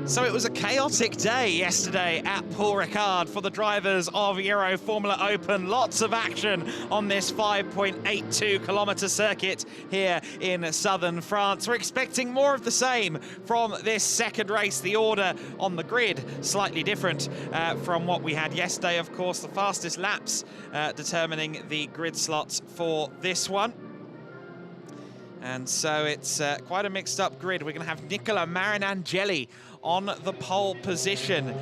So it was a chaotic day yesterday at Paul Ricard for the drivers of Euroformula Open. Lots of action on this 5.82 kilometre circuit here in southern France. We're expecting more of the same from this second race. The order on the grid slightly different from what we had yesterday. Of course, the fastest laps determining the grid slots for this one. And so it's quite a mixed up grid. We're going to have Marion Angeli on the pole position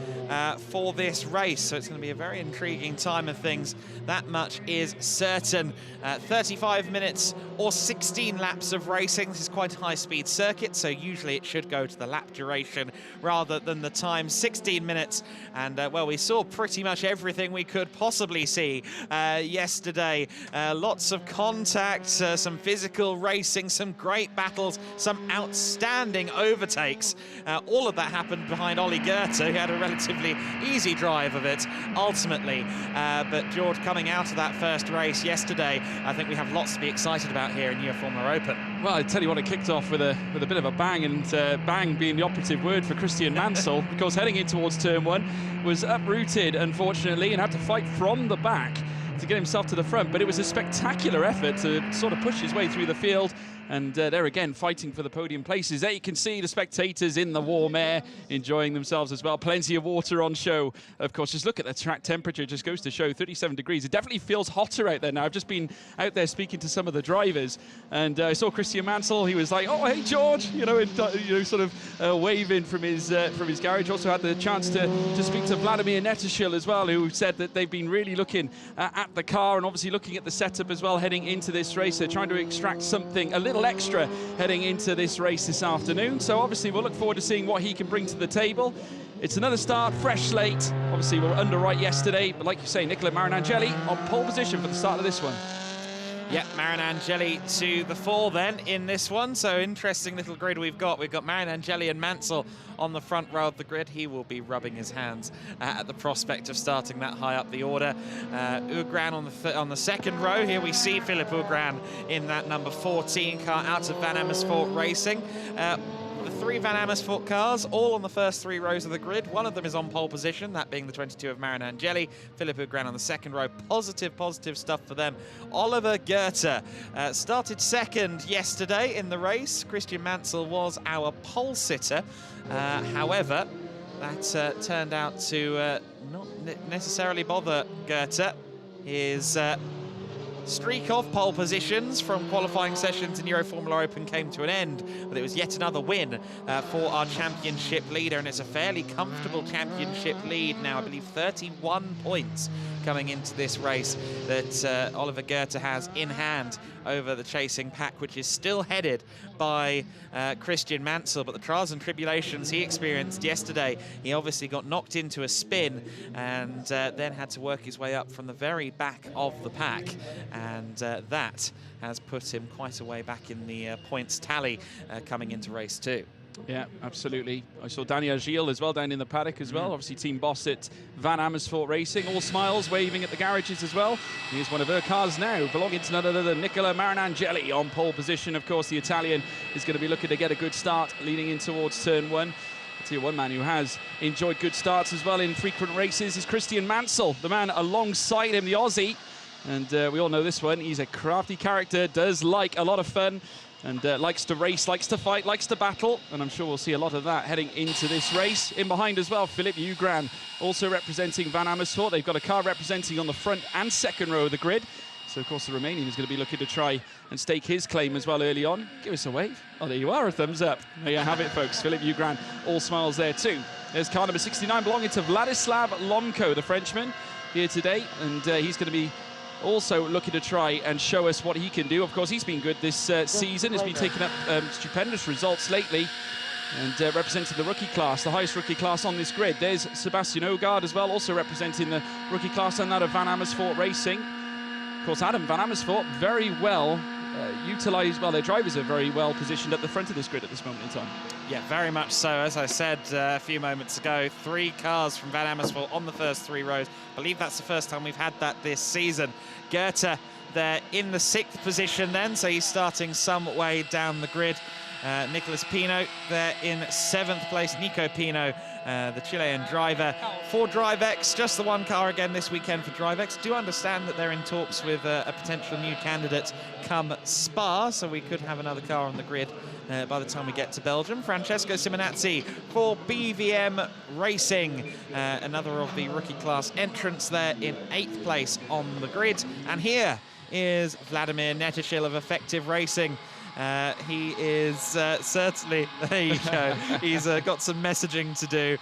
for this race. So it's going to be a very intriguing time of things. That much is certain. 35 minutes or 16 laps of racing. This is quite a high-speed circuit, so usually it should go to the lap duration rather than the time. 16 minutes, and well, we saw pretty much everything we could possibly see yesterday. Lots of contact, some physical racing, some great battles, some outstanding overtakes. All of that happened behind Ollie Goethe, who had a relatively easy drive of it ultimately. But George, coming out of that first race yesterday, I think we have lots to be excited about here in Euroformula Open. Well, I tell you what, it kicked off with a bit of a bang, and bang being the operative word for Christian Mansell, because heading in towards turn one was uprooted, unfortunately, and had to fight from the back to get himself to the front. But it was a spectacular effort to sort of push his way through the field. And there again, fighting for the podium places. There you can see the spectators in the warm air enjoying themselves as well. Plenty of water on show. Of course, just look at the track temperature. It just goes to show 37 degrees. It definitely feels hotter out there now. I've just been out there speaking to some of the drivers, and I saw Christian Mansell. He was like, "Oh, hey, George," sort of waving from his garage. Also had the chance to speak to Vladimir Netashil as well, who said that they've been really looking at the car and obviously looking at the setup as well heading into this race. They're trying to extract something a little extra heading into this race this afternoon. So obviously we'll look forward to seeing what he can bring to the table. It's another start, fresh slate. Obviously we were underwrite yesterday, but like you say, Marion Angeli on pole position for the start of this one. Yeah, Marion Angeli to the fore then in this one. So interesting little grid we've got. We've got Marion Angeli and Mansell on the front row of the grid. He will be rubbing his hands at the prospect of starting that high up the order. Ugran on the second row. Here we see Philip Ugran in that number 14 car out of Van Amersfoort Racing. The three Van Amersfoort cars, all on the first three rows of the grid. One of them is on pole position, that being the 22 of Marion Angeli. Philip Ugran on the second row. Positive stuff for them. Oliver Goethe started second yesterday in the race. Christian Mansell was our pole sitter. However, that turned out to not necessarily bother Goethe. His streak of pole positions from qualifying sessions in Euroformula Open came to an end, but it was yet another win for our championship leader, and it's a fairly comfortable championship lead now. I believe 31 points coming into this race that Oliver Goethe has in hand over the chasing pack, which is still headed by Christian Mansell. But the trials and tribulations he experienced yesterday, he obviously got knocked into a spin and then had to work his way up from the very back of the pack, and that has put him quite a way back in the points tally coming into race two. Yeah, absolutely. I saw Daniel Gilles as well down in the paddock as well. Obviously team boss at Van Amersfoort Racing. All smiles, waving at the garages as well. Here's one of her cars now, belonging to none other than Marion Angeli on pole position. Of course, the Italian is going to be looking to get a good start leading in towards turn one. I'll tell you one man who has enjoyed good starts as well in frequent races is Christian Mansell, the man alongside him, the Aussie. And we all know this one. He's a crafty character, does like a lot of fun, and likes to race, likes to fight, likes to battle, and I'm sure we'll see a lot of that heading into this race. In behind as well, Philip Ugran, also representing Van Amersfoort. They've got a car representing on the front and second row of the grid. So, of course, the Romanian is going to be looking to try and stake his claim as well early on. Give us a wave. Oh, there you are, a thumbs up. There you have it, folks. Philip Ugran, all smiles there too. There's car number 69 belonging to Vladislav Lomko, the Frenchman, here today, and he's going to be also looking to try and show us what he can do. Of course, he's been good this season. He's been taking up stupendous results lately. And representing the rookie class, the highest rookie class on this grid. There's Sebastian Ogaard as well, also representing the rookie class, and that of Van Amersfoort Racing. Of course, Adam Van Amersfoort very well utilised. Well, their drivers are very well positioned at the front of this grid at this moment in time. Yeah, very much so. As I said a few moments ago, 3 cars from Van Amersfoort on the first 3 rows. I believe that's the first time we've had that this season. Goethe there in the 6th position then, so he's starting some way down the grid. Nicolas Pino there in 7th place. Nico Pino, the Chilean driver for DriveX. Just the 1 car again this weekend for DriveX. Do understand that they're in talks with a potential new candidate come Spa, so we could have another car on the grid by the time we get to Belgium. Francesco Simonazzi for BVM Racing, another of the rookie class entrants there in 8th place on the grid. And here is Vladimir Netishil of Effective Racing. He is certainly, there you go, he's got some messaging to do.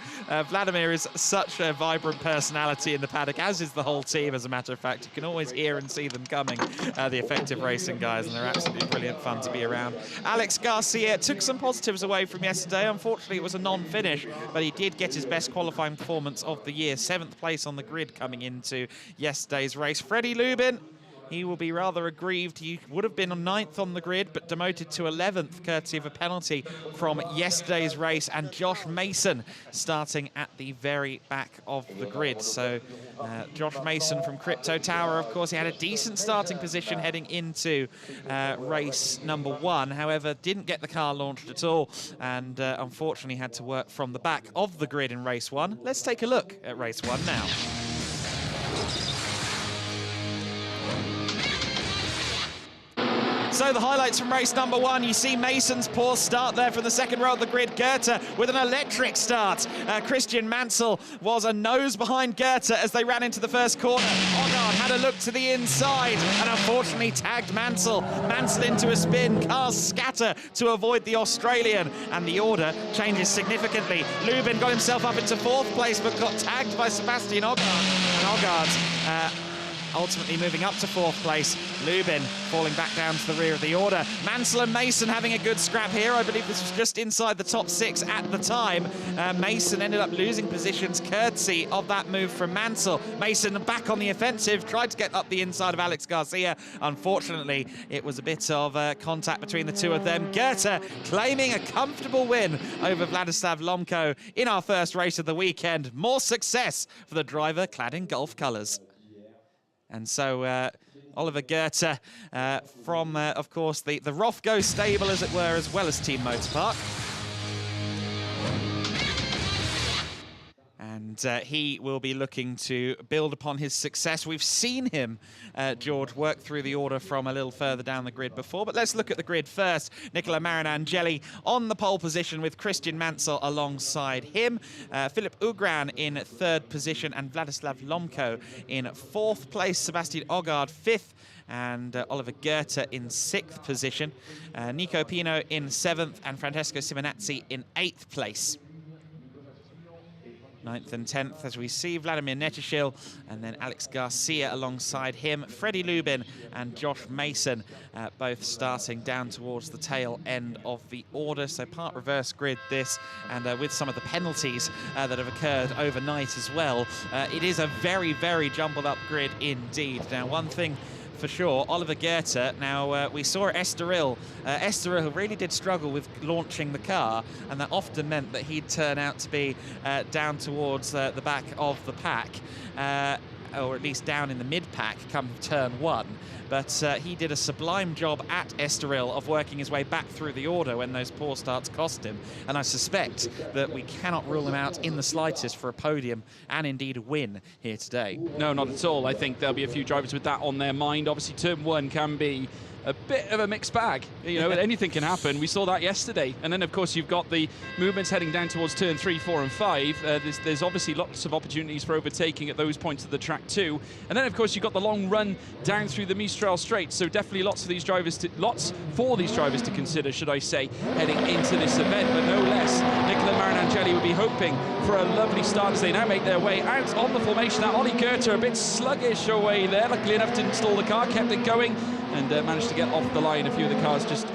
Vladimir is such a vibrant personality in the paddock, as is the whole team, as a matter of fact. You can always hear and see them coming, the Effective Racing guys, and they're absolutely brilliant fun to be around. Alex Garcia took some positives away from yesterday. Unfortunately, it was a non-finish, but he did get his best qualifying performance of the year. 7th place on the grid coming into yesterday's race. Freddie Lubin, he will be rather aggrieved. He would have been on 9th on the grid, but demoted to 11th, courtesy of a penalty from yesterday's race. And Josh Mason starting at the very back of the grid. So Josh Mason from Crypto Tower, of course, he had a decent starting position heading into race number 1. However, didn't get the car launched at all, and unfortunately had to work from the back of the grid in race 1. Let's take a look at race 1 now. So the highlights from race number 1, you see Mason's poor start there from the 2nd row of the grid. Goethe with an electric start. Christian Mansell was a nose behind Goethe as they ran into the first corner. Ogaard had a look to the inside and unfortunately tagged Mansell. Mansell into a spin, cars scatter to avoid the Australian, and the order changes significantly. Lubin got himself up into 4th place but got tagged by Sebastian Ogaard. And Ogaard ultimately moving up to 4th place. Lubin falling back down to the rear of the order. Mansell and Mason having a good scrap here. I believe this was just inside the top 6 at the time. Mason ended up losing positions courtesy of that move from Mansell. Mason back on the offensive, tried to get up the inside of Alex Garcia. Unfortunately, it was a bit of contact between the two of them. Goethe claiming a comfortable win over Vladislav Lomko in our first race of the weekend. More success for the driver clad in Gulf colours. And so Oliver Goethe from, of course, the Rofco stable, as it were, as well as Team Motorpark. And he will be looking to build upon his success. We've seen him, George, work through the order from a little further down the grid before. But let's look at the grid first. Nicola Marion Angeli on the pole position with Christian Mansell alongside him. Philip Ugran in 3rd position and Vladislav Lomko in 4th place. Sebastian Ogaard 5th. And Oliver Goethe in 6th position. Nico Pino in 7th and Francesco Simonazzi in 8th place. 9th and 10th, as we see Vladimir Netishil, and then Alex Garcia alongside him, Freddie Lubin and Josh Mason, both starting down towards the tail end of the order. So part reverse grid this, and with some of the penalties that have occurred overnight as well, it is a very, very jumbled up grid indeed. Now, one thing for sure, Oliver Goethe. Now, we saw Estoril. Estoril really did struggle with launching the car, and that often meant that he'd turn out to be down towards the back of the pack, or at least down in the mid-pack come turn 1. But he did a sublime job at Estoril of working his way back through the order when those poor starts cost him. And I suspect that we cannot rule him out in the slightest for a podium and indeed a win here today. No, not at all. I think there'll be a few drivers with that on their mind. Obviously, turn 1 can be a bit of a mixed bag. You know, anything can happen. We saw that yesterday. And then, of course, you've got the movements heading down towards turn 3, 4 and 5. There's obviously lots of opportunities for overtaking at those points of the track too. And then, of course, you've got the long run down through the Mistral Straight. So definitely lots for these drivers to consider, should I say, heading into this event. But no less, Nicola Marion Angeli will be hoping for a lovely start as they now make their way out on the formation. That Ollie Goethe a bit sluggish away there. Luckily enough to install the car, kept it going, and managed to get off the line. A few of the cars just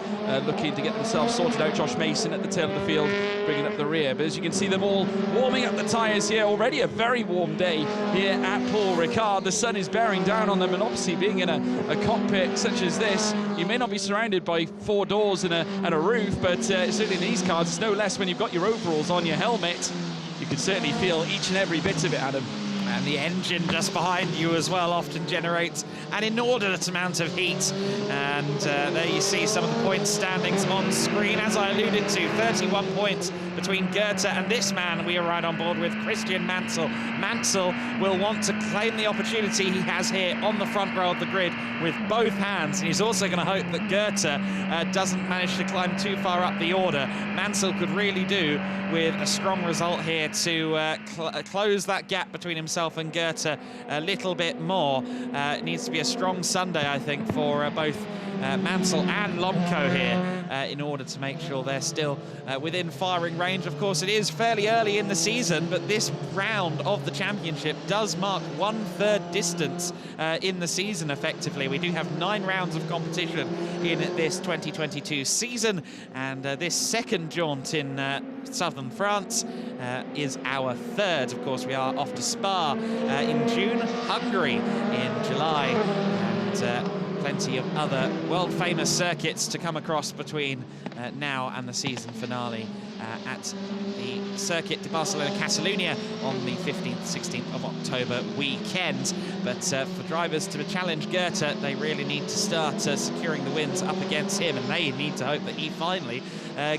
looking to get themselves sorted out. Josh Mason at the tail of the field, bringing up the rear. But as you can see them all warming up the tyres here, already a very warm day here at Paul Ricard. The sun is bearing down on them, and obviously being in a cockpit such as this, you may not be surrounded by 4 doors and a roof, but certainly in these cars, it's no less when you've got your overalls on, your helmet. You can certainly feel each and every bit of it, Adam. And the engine just behind you as well often generates an inordinate amount of heat. And there you see some of the point standings on screen. As I alluded to, 31 points between Goethe and this man we are right on board with, Christian Mansell. Mansell will want to claim the opportunity he has here on the front row of the grid with both hands. And he's also going to hope that Goethe doesn't manage to climb too far up the order. Mansell could really do with a strong result here to close that gap between himself and Goethe a little bit more. It needs to be a strong Sunday, I think, for both Mansell and Lomko here in order to make sure they're still within firing range. Of course, it is fairly early in the season, but this round of the championship does mark 1/3 distance in the season, effectively. We do have 9 rounds of competition in this 2022 season, and this second jaunt in southern France is our 3rd. Of course, we are off to Spa in June, Hungary in July, and plenty of other world-famous circuits to come across between now and the season finale at the Circuit de Barcelona-Catalunya on the 15th, 16th of October weekend. But for drivers to challenge Goethe, they really need to start securing the wins up against him, and they need to hope that he finally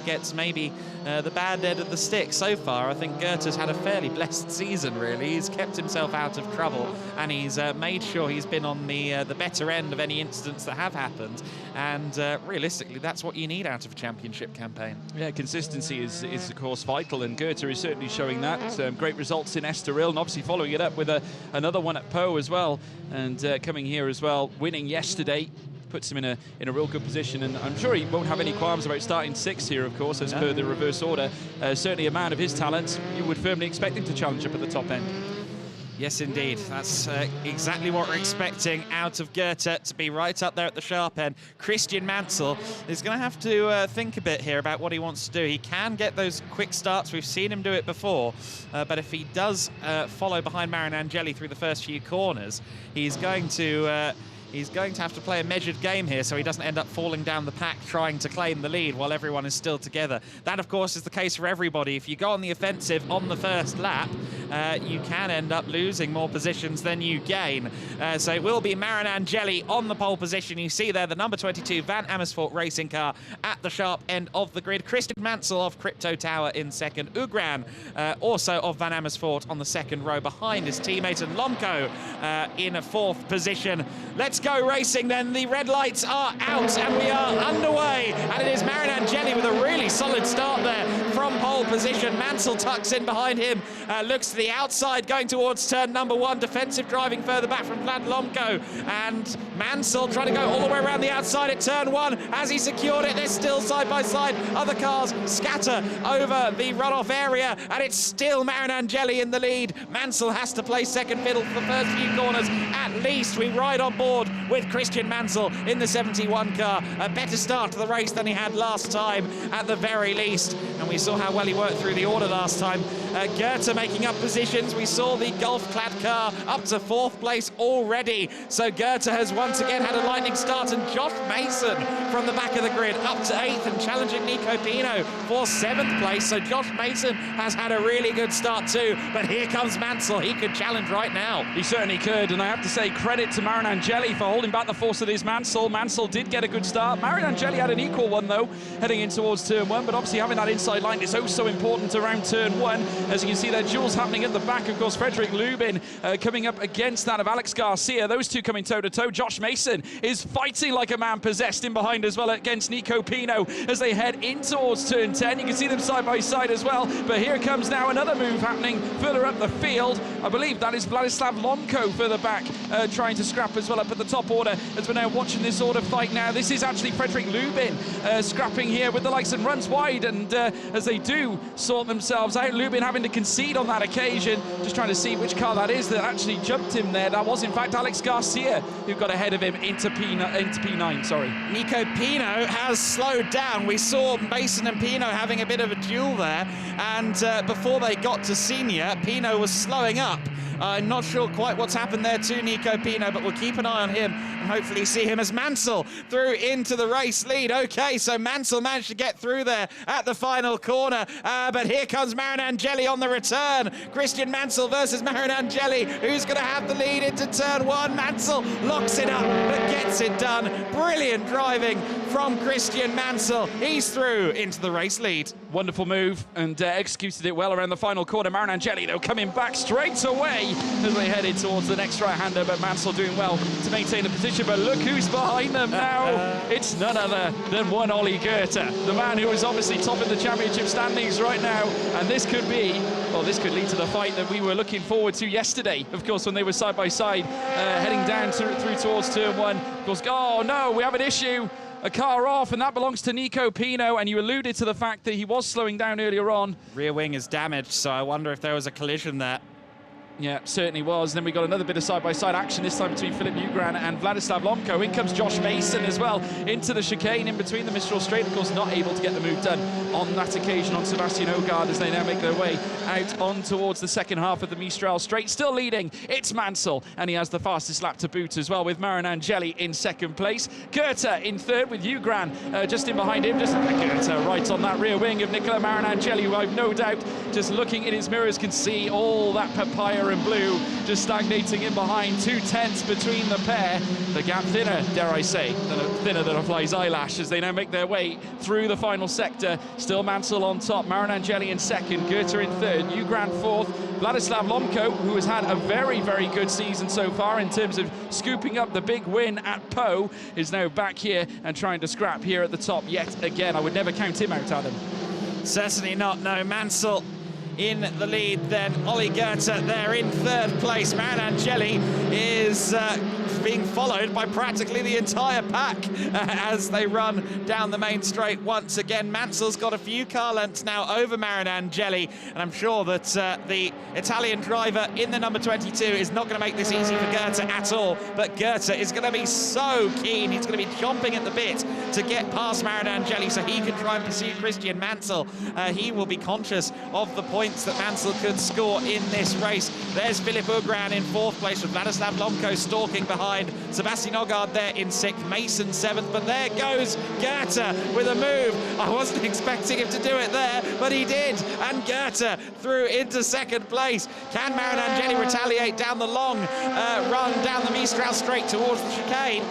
gets maybe the bad end of the stick. So far, I think Goethe's had a fairly blessed season, really. He's kept himself out of trouble, and he's made sure he's been on the better end of any incidents that have happened. And realistically, that's what you need out of a championship campaign. Yeah, consistency is of course vital, and Goethe is certainly showing that. Great results in Estoril, and obviously following it up with another one at Po as well, and coming here as well, winning yesterday. Puts him in a real good position, and I'm sure he won't have any qualms about starting 6th here, of course, as per the reverse order. Certainly a man of his talents, you would firmly expect him to challenge up at the top end. Yes, indeed. That's exactly what we're expecting out of Goethe, to be right up there at the sharp end. Christian Mansell is going to have to think a bit here about what he wants to do. He can get those quick starts. We've seen him do it before. But if he does follow behind Marion Angeli through the first few corners, he's going to have to play a measured game here so he doesn't end up falling down the pack trying to claim the lead while everyone is still together. That, of course, is the case for everybody. If you go on the offensive on the first lap, you can end up losing more positions than you gain. So it will be Marion Angeli on the pole position. You see there the number 22 Van Amersfoort racing car at the sharp end of the grid. Christian Mansell of Crypto Tower in second. Ugran, also of Van Amersfoort, on the second row behind his teammate. And Lomko in a 4th position. Let's go racing then. The red lights are out and we are underway, and it is Marion Angeli with a really solid start there from pole position. Mansell tucks in behind him, looks to the outside going towards turn number 1, defensive driving further back from Vlad Lomko, and Mansell trying to go all the way around the outside at turn 1. Has he secured it? They're still side by side. Other cars scatter over the runoff area, and it's still Marion Angeli in the lead. Mansell has to play second fiddle for the first few corners at least. We ride on board with Christian Mansell in the 71 car. A better start to the race than he had last time, at the very least. And we saw how well he worked through the order last time. Goethe making up positions. We saw the golf-clad car up to 4th place already. So Goethe has once again had a lightning start, and Josh Mason from the back of the grid up to 8th and challenging Nico Pino for 7th place. So Josh Mason has had a really good start too. But here comes Mansell. He could challenge right now. He certainly could, and I have to say credit to Marion Angeli for holding back the force of this Mansell. Mansell did get a good start. Marion Angeli had an equal one though, heading in towards turn 1, but obviously having that inside line is oh so important around turn 1. As you can see there, duels happening at the back. Of course, Frederick Lubin coming up against that of Alex Garcia. Those two coming toe-to-toe. Josh Mason is fighting like a man possessed in behind as well against Nico Pino as they head in towards turn 10. You can see them side by side as well, but here comes now another move happening further up the field. I believe that is Vladislav Lomko further back, trying to scrap as well up at the top order. As we're now watching this order fight now, this is actually Frederick Lubin scrapping here with the likes, and runs wide, and as they they do sort themselves out. Lubin having to concede on that occasion, just trying to see which car that is that actually jumped him there. That was in fact Alex Garcia who got ahead of him into P9, sorry. Nico Pino has slowed down. We saw Mason and Pino having a bit of a duel there, and before they got to senior, Pino was slowing up. I'm not sure quite what's happened there to Nico Pino, but we'll keep an eye on him and hopefully see him as Mansell through into the race lead. Okay, so Mansell managed to get through there at the final corner, but here comes Marion Angeli on the return. Christian Mansell versus Marion Angeli. Who's going to have the lead into turn one? Mansell locks it up, but gets it done. Brilliant driving from Christian Mansell. He's through into the race lead. Wonderful move, and executed it well around the final corner. Marion Angeli, though, coming back straight away as they headed towards the next right-hander, but Mansell doing well to maintain the position. But look who's behind them now. It's none other than one Ollie Goethe, the man who is obviously top in the championship standings right now. And this could be, well, this could lead to the fight that we were looking forward to yesterday, of course, when they were side by side, heading down through towards turn one. Of course, oh no, we have an issue. A car off, and that belongs to Nico Pino, and you alluded to the fact that he was slowing down earlier on. Rear wing is damaged, so I wonder if there was a collision there. Yeah, certainly was. Then we got another bit of side-by-side action, this time between Filip Ugran and Vladislav Lomko. In comes Josh Mason as well into the chicane in between the Mistral Straight. Of course, not able to get the move done on that occasion on Sebastian Ogard as they now make their way out on towards the second half of the Mistral Straight. Still leading, it's Mansell, and he has the fastest lap to boot as well, with Marion Angeli in second place. Goethe in third with Ugran just in behind him. Just Goethe right on that rear wing of Nicola Marion Angeli, who I've no doubt, just looking in his mirrors, can see all that papaya and blue just stagnating in behind. 2/10 between the pair. The gap thinner, dare I say, thinner than a fly's eyelash as they now make their way through the final sector. Still Mansell on top, Marion Angeli in second, Goethe in third, Ugran fourth. Vladislav Lomko, who has had a very, very good season so far in terms of scooping up the big win at Po, is now back here and trying to scrap here at the top yet again. I would never count him out, Adam. Certainly not, no. Mansell in the lead, then Ollie Goethe there in third place. Marion Angeli is being followed by practically the entire pack as they run down the main straight once again. Mansell's got a few car lengths now over Marion Angeli, and I'm sure that the Italian driver in the number 22 is not going to make this easy for Goethe at all, but Goethe is going to be so keen. He's going to be chomping at the bit to get past Marion Angeli so he can try and pursue Christian Mansell. He will be conscious of the points that Mansell could score in this race. There's Filip Ugran in fourth place with Vladislav Lomko stalking behind. Sebastian Ogard there in sixth, Mason seventh, but there goes Goethe with a move. I wasn't expecting him to do it there, but he did, and Goethe through into second place. Can Marion Angeli retaliate down the long run down the Mistral Straight towards the chicane?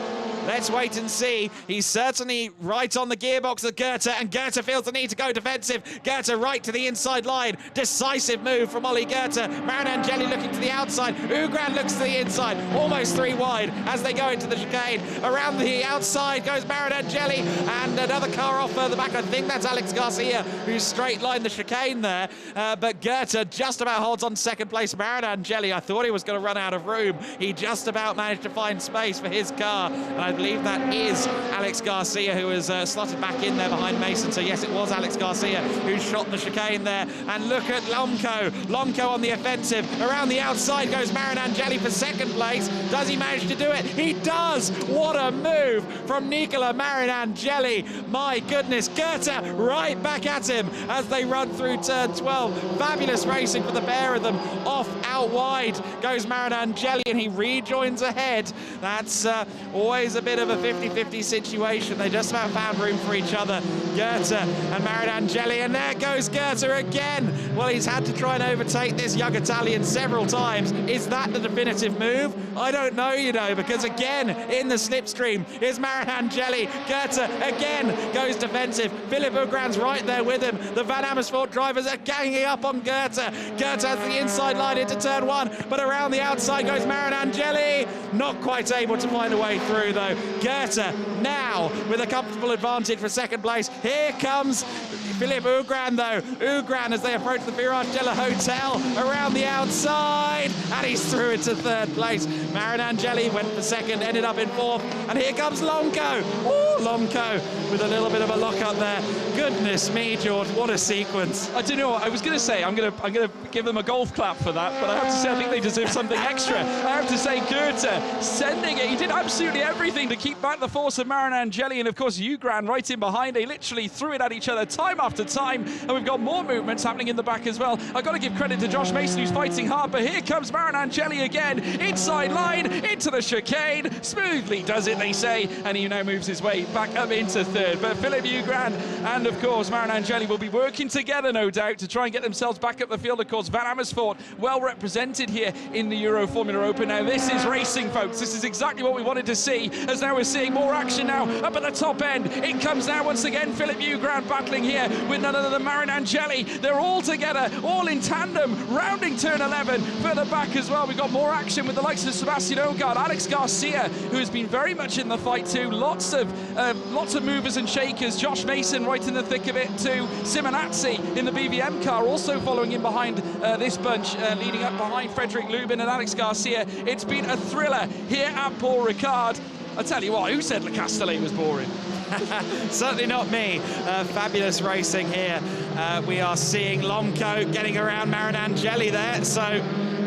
Let's wait and see. He's certainly right on the gearbox of Goethe, and Goethe feels the need to go defensive. Goethe right to the inside line. Decisive move from Ollie Goethe. Marion Angeli looking to the outside. Ugran looks to the inside. Almost three wide as they go into the chicane. Around the outside goes Marion Angeli, and another car off further back. I think that's Alex Garcia, who's straight lined the chicane there. But Goethe just about holds on second place. Marion Angeli, I thought he was going to run out of room. He just about managed to find space for his car, and I believe that is Alex Garcia, who has slotted back in there behind Mason. So yes, it was Alex Garcia who shot the chicane there. And look at Lomko. Lomko on the offensive. Around the outside goes Marion Angeli for second place. Does he manage to do it? He does! What a move from Nicola Marion Angeli. My goodness, Goethe right back at him as they run through turn 12. Fabulous racing for the pair of them. Off out wide goes Marion Angeli, and he rejoins ahead. That's always a bit of a 50-50 situation. They just about found room for each other, Goethe and Marion Angeli, and there goes Goethe again. Well, he's had to try and overtake this young Italian several times. Is that the definitive move? I don't know, you know, because again, in the slipstream is Marion Angeli. Goethe again goes defensive. Filip Ugran's right there with him. The Van Amersfoort drivers are ganging up on Goethe. Goethe has the inside line into turn one, but around the outside goes Marion Angeli. Not quite able to find a way through, though. Goethe now now with a comfortable advantage for second place. Here comes Philippe Ugran, though. Ugran, as they approach the Virage de la Hotel, around the outside, and he's through into third place. Marion Angeli went for second, ended up in fourth, and here comes Lomco. Ooh, Lomco with a little bit of a lock-up there. Goodness me, George, what a sequence. I don't know, I was going to say, I'm going to give them a golf clap for that, but I have to say I think they deserve something extra. I have to say Goethe sending it. He did absolutely everything to keep back the force of Marion Angeli, and of course Ugran right in behind. They literally threw it at each other time after time, and we've got more movements happening in the back as well. I've got to give credit to Josh Mason, who's fighting hard, but here comes Marion Angeli again, inside line, into the chicane, smoothly does it, they say, and he now moves his way back up into third. But Philippe Ugran and of course Marion Angeli will be working together, no doubt, to try and get themselves back up the field. Of course, Van Amersfoort well represented here in the Euroformula Open. Now this is racing, folks. This is exactly what we wanted to see, as now we're seeing more action now up at the top end. It comes now once again, Philippe Ugran battling here with none other than Marion Angeli. They're all together, all in tandem, rounding turn 11. Further back as well, we've got more action with the likes of Sebastian Ogard, Alex Garcia, who has been very much in the fight too. Lots of movers and shakers. Josh Mason right in the thick of it too. Simonazzi in the BVM car also following in behind this bunch, leading up behind Frederick Lubin and Alex Garcia. It's been a thriller here at Paul Ricard. I tell you what, who said Le Castellet was boring? Certainly not me. Fabulous racing here. We are seeing Lomco getting around Marion Angeli there. So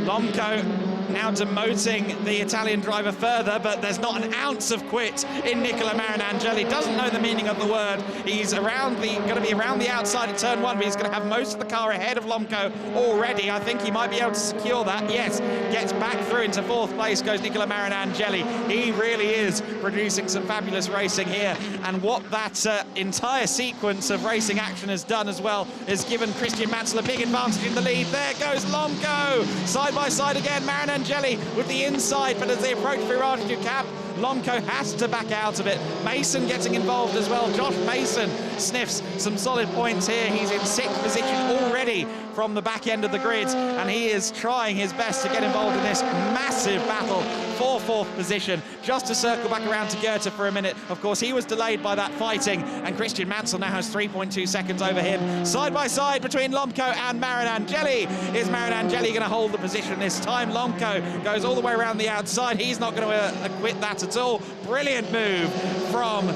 Lomco now demoting the Italian driver further, but there's not an ounce of quit in Nicola Marion Angeli. Doesn't know the meaning of the word. He's going to be around the outside of turn one, but he's going to have most of the car ahead of Lomco already. I think he might be able to secure that. Yes, gets back through into fourth place goes Nicola Marion Angeli. He really is producing some fabulous racing here, and what that entire sequence of racing action has done as well is given Christian Mansell a big advantage in the lead. There goes Lomco, side by side again. Marion Angeli with the inside, but as they approach Virage du Cap, Lomco has to back out of it. Mason getting involved as well. Josh Mason sniffs some solid points here. He's in sixth position already from the back end of the grid, and he is trying his best to get involved in this massive battle for fourth position. Just to circle back around to Goethe for a minute. Of course, he was delayed by that fighting, and Christian Mansell now has 3.2 seconds over him. Side by side between Lomco and Marion Angeli. Is Marion Angeli going to hold the position this time? Lomco goes all the way around the outside. He's not going to quit that at all. Brilliant move from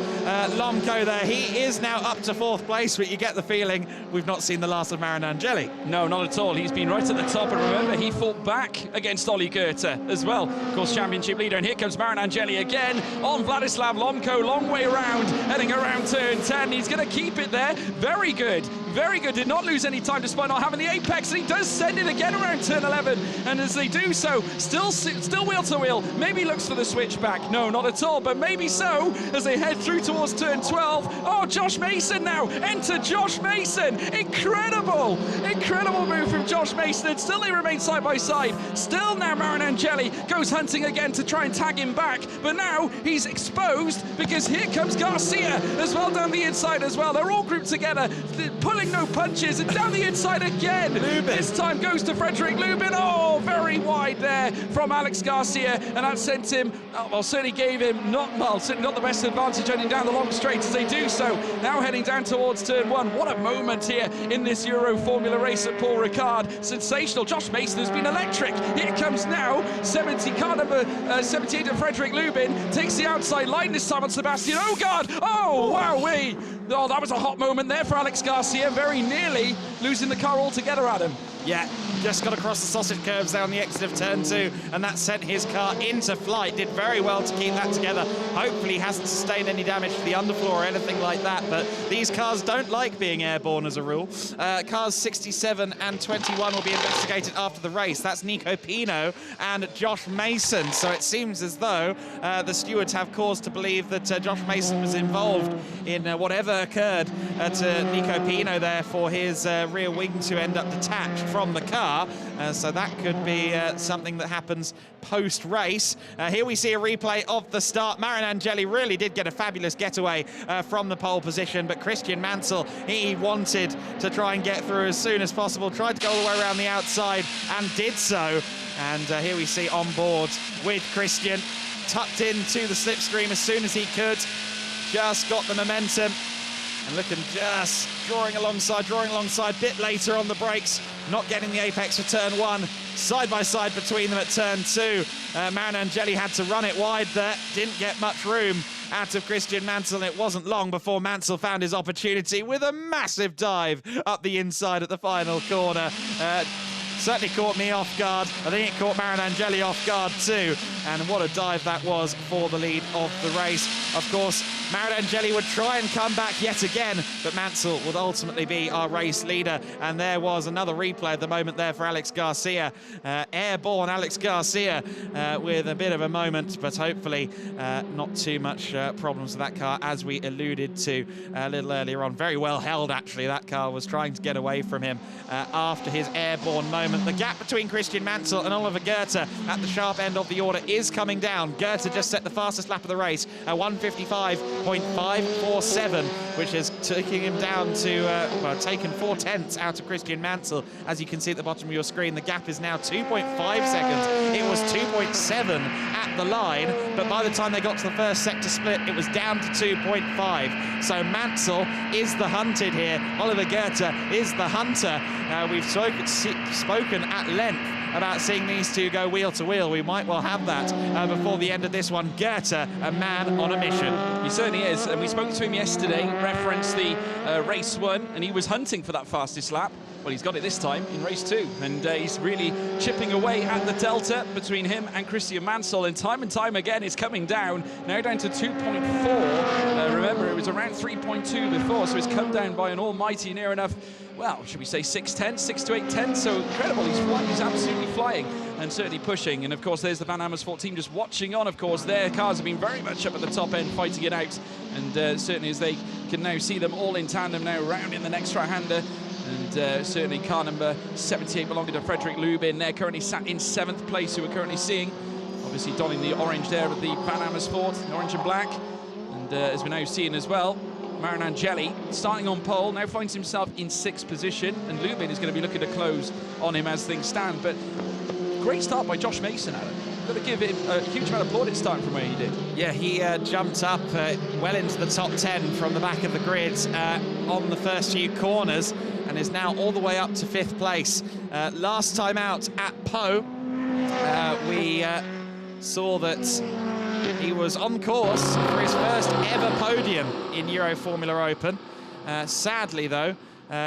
Lomco there. He is now up to fourth place, but you get the feeling we've not seen the last of Marion Angeli. No, not at all. He's been right at the top, and remember, he fought back against Ollie Goethe as well, of course, championship leader. And here comes Marion Angeli again on Vladislav Lomco, long way around, heading around turn 10. He's going to keep it there. Very good. Very good, did not lose any time despite not having the apex, and he does send it again around turn 11, and as they do so, still wheel to wheel, maybe looks for the switchback, no, not at all, but maybe so, as they head through towards turn 12. Oh, Josh Mason now, enter Josh Mason, incredible move from Josh Mason, and still they remain side by side. Still now Marion Angeli goes hunting again to try and tag him back, but now he's exposed because here comes Garcia as well down the inside as well. They're all grouped together, pulling no punches, and down the inside again. Lubin. This time goes to Frederick Lubin. Oh, very wide there from Alex Garcia, and that sent him, certainly gave him certainly not the best advantage heading down the long straight as they do so. Now heading down towards turn one. What a moment here in this Euroformula race at Paul Ricard. Sensational. Josh Mason has been electric. Here comes now car number 78 of Frederick Lubin. Takes the outside line this time on Sebastian Ogard. Oh, wowee. Oh, that was a hot moment there for Alex Garcia, very nearly losing the car altogether, Adam. Yeah, just got across the sausage curves there on the exit of turn 2, and that sent his car into flight. Did very well to keep that together. Hopefully hasn't sustained any damage to the underfloor or anything like that, but these cars don't like being airborne as a rule. Cars 67 and 21 will be investigated after the race. That's Nico Pino and Josh Mason. So it seems as though the stewards have cause to believe that Josh Mason was involved in whatever occurred to Nico Pino there for his rear wing to end up detached from the car. So that could be something that happens post-race. Here we see a replay of the start. Marion Angeli really did get a fabulous getaway from the pole position, but Christian Mansell, he wanted to try and get through as soon as possible, tried to go all the way around the outside and did so. And here we see on board with Christian, tucked into the slipstream as soon as he could. just got the momentum. And looking just drawing alongside, bit later on the brakes, not getting the apex for turn 1, side by side between them at turn 2. Marion Angeli had to run it wide there, didn't get much room out of Christian Mansell, and it wasn't long before Mansell found his opportunity with a massive dive up the inside at the final corner. Certainly caught me off guard. I think it caught Marion Angeli off guard too. And what a dive that was for the lead of the race. Of course, Marion Angeli would try and come back yet again, but Mansell would ultimately be our race leader. And there was another replay at the moment there for Alex Garcia. Airborne Alex Garcia with a bit of a moment, but hopefully not too much problems with that car, as we alluded to a little earlier on. Very well held, actually. That car was trying to get away from him after his airborne moment. The gap between Christian Mansell and Oliver Goethe at the sharp end of the order is coming down. Goethe just set the fastest lap of the race at 1:55.547, which has taken him down to, taken 4/10 out of Christian Mansell. As you can see at the bottom of your screen, the gap is now 2.5 seconds. It was 2.7 at the line, but by the time they got to the first sector split, it was down to 2.5. So Mansell is the hunted here. Oliver Goethe is the hunter. We've spoken at length about seeing these two go wheel to wheel. We might well have that before the end of this one. Goethe, a man on a mission. He certainly is, and we spoke to him yesterday, referenced the race 1, and he was hunting for that fastest lap. Well, he's got it this time in race 2, and he's really chipping away at the delta between him and Christian Mansell, and time again it's coming down, now down to 2.4. Remember, it was around 3.2 before, so it's come down by an almighty near enough, well, should we say 6 to 8 tenths, so incredible. He's flying, he's absolutely flying, and certainly pushing. And of course, there's the Van Amersfoort team just watching on. Of course, their cars have been very much up at the top end, fighting it out, and certainly as they can now see them all in tandem now round in the next right-hander. And certainly car number 78 belonging to Frederick Lubin. They're currently sat in 7th place, who we're currently seeing. Obviously donning the orange there with the Van Amersfoort, orange and black. And as we're now seeing as well, Marion Angeli starting on pole, now finds himself in 6th position. And Lubin is going to be looking to close on him as things stand. But great start by Josh Mason, Adam. Got to give him a huge amount of plaudits starting from where he did. Yeah, he jumped up well into the top 10 from the back of the grid on the first few corners, and is now all the way up to 5th place. Last time out at Po, we saw that he was on course for his first ever podium in Euroformula Open. Sadly, though,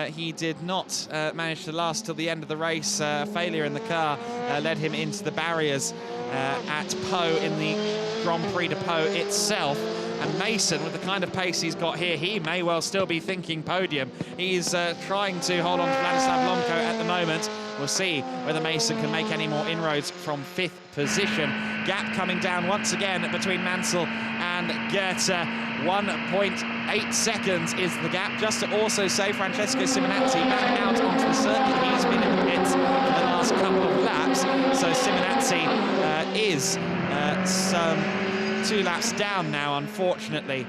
he did not manage to last till the end of the race. Failure in the car led him into the barriers at Po in the Grand Prix de Po itself. And Mason, with the kind of pace he's got here, he may well still be thinking podium. He's trying to hold on to Vladislav Lomko at the moment. We'll see whether Mason can make any more inroads from 5th position. Gap coming down once again between Mansell and Goethe. 1.8 seconds is the gap. Just to also say, Francesco Simonazzi back out onto the circuit. He's been in the pits for the last couple of laps. So Simonazzi is some 2 laps down now, unfortunately.